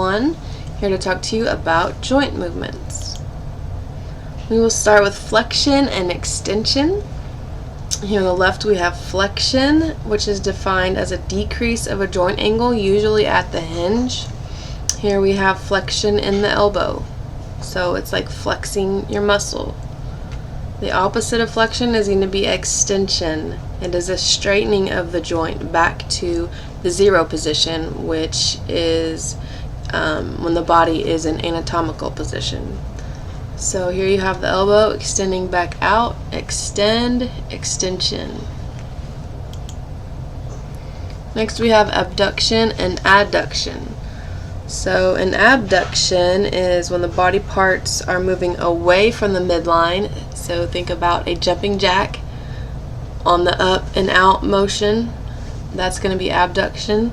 everyone. Here to talk to you about joint movements. We will start with flexion and extension. Here on the left we have flexion, which is defined as a decrease of a joint angle, usually at the hinge. Here we have flexion in the elbow, so it's like flexing your muscle. The opposite of flexion is going to be extension. It is a straightening of the joint back to the zero position, which is when the body is in anatomical position. So here you have the elbow extending back out, extend, extension. Next we have abduction and adduction. So an abduction is when the body parts are moving away from the midline. So think about a jumping jack on the up and out motion. That's going to be abduction.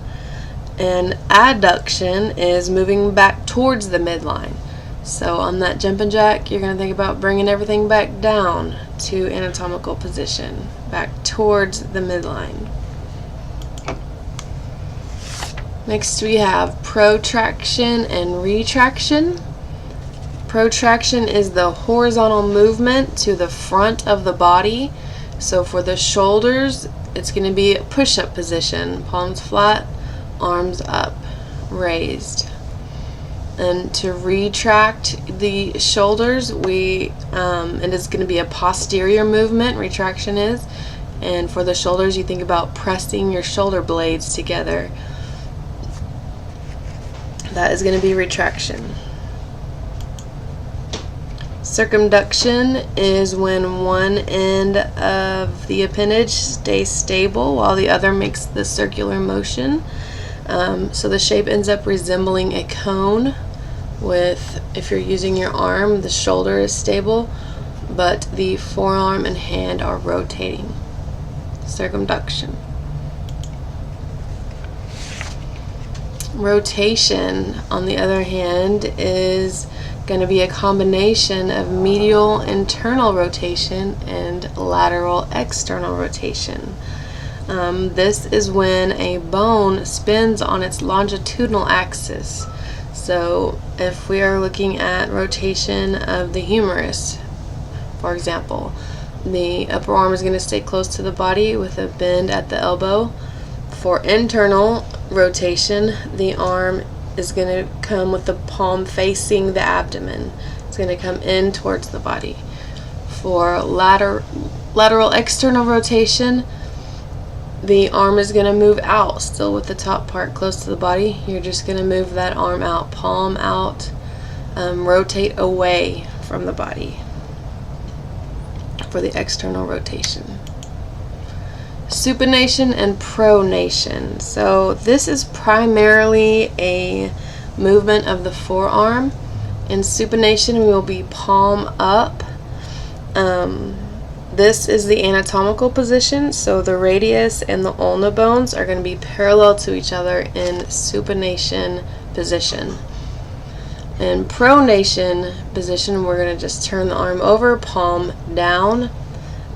And adduction is moving back towards the midline. So on that jumping jack, you're going to think about bringing everything back down to anatomical position, back towards the midline. Next we have protraction and retraction. Protraction is the horizontal movement to the front of the body. So for the shoulders, it's going to be a push-up position, palms flat, arms up, raised. And to retract the shoulders, it is going to be a posterior movement, retraction is. And for the shoulders, you think about pressing your shoulder blades together. That is going to be retraction. Circumduction is when one end of the appendage stays stable while the other makes the circular motion. So the shape ends up resembling a cone with, if you're using your arm, the shoulder is stable, but the forearm and hand are rotating. Circumduction. Rotation, on the other hand, is going to be a combination of medial internal rotation and lateral external rotation. This is when a bone spins on its longitudinal axis. So if we are looking at rotation of the humerus, for example, the upper arm is going to stay close to the body with a bend at the elbow. For internal rotation, the arm is going to come with the palm facing the abdomen. It's going to come in towards the body. For lateral external rotation, the arm is going to move out, still with the top part close to the body. You're just going to move that arm out, palm out, rotate away from the body for the external rotation. Supination and pronation. So this is primarily a movement of the forearm. In supination, we will be palm up. This is the anatomical position, so the radius and the ulna bones are going to be parallel to each other in supination position. In pronation position, we're going to just turn the arm over, palm down.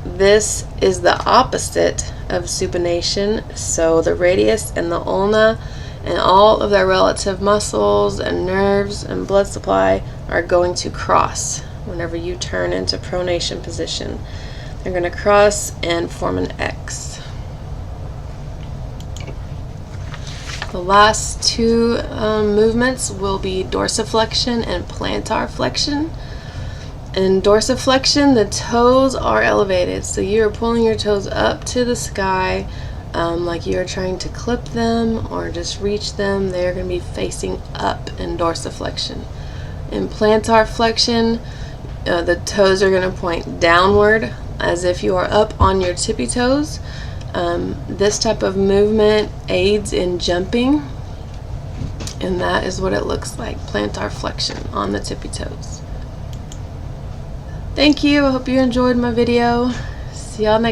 This is the opposite of supination, so the radius and the ulna and all of their relative muscles and nerves and blood supply are going to cross whenever you turn into pronation position. They're going to cross and form an X. The last two movements will be dorsiflexion and plantar flexion. In dorsiflexion, the toes are elevated, so you're pulling your toes up to the sky like you're trying to clip them or just reach them. They're going to be facing up in dorsiflexion. In plantar flexion, the toes are going to point downward as if you are up on your tippy toes. This type of movement aids in jumping, and that is what it looks like, plantar flexion on the tippy toes. Thank you. I hope you enjoyed my video. See y'all next time.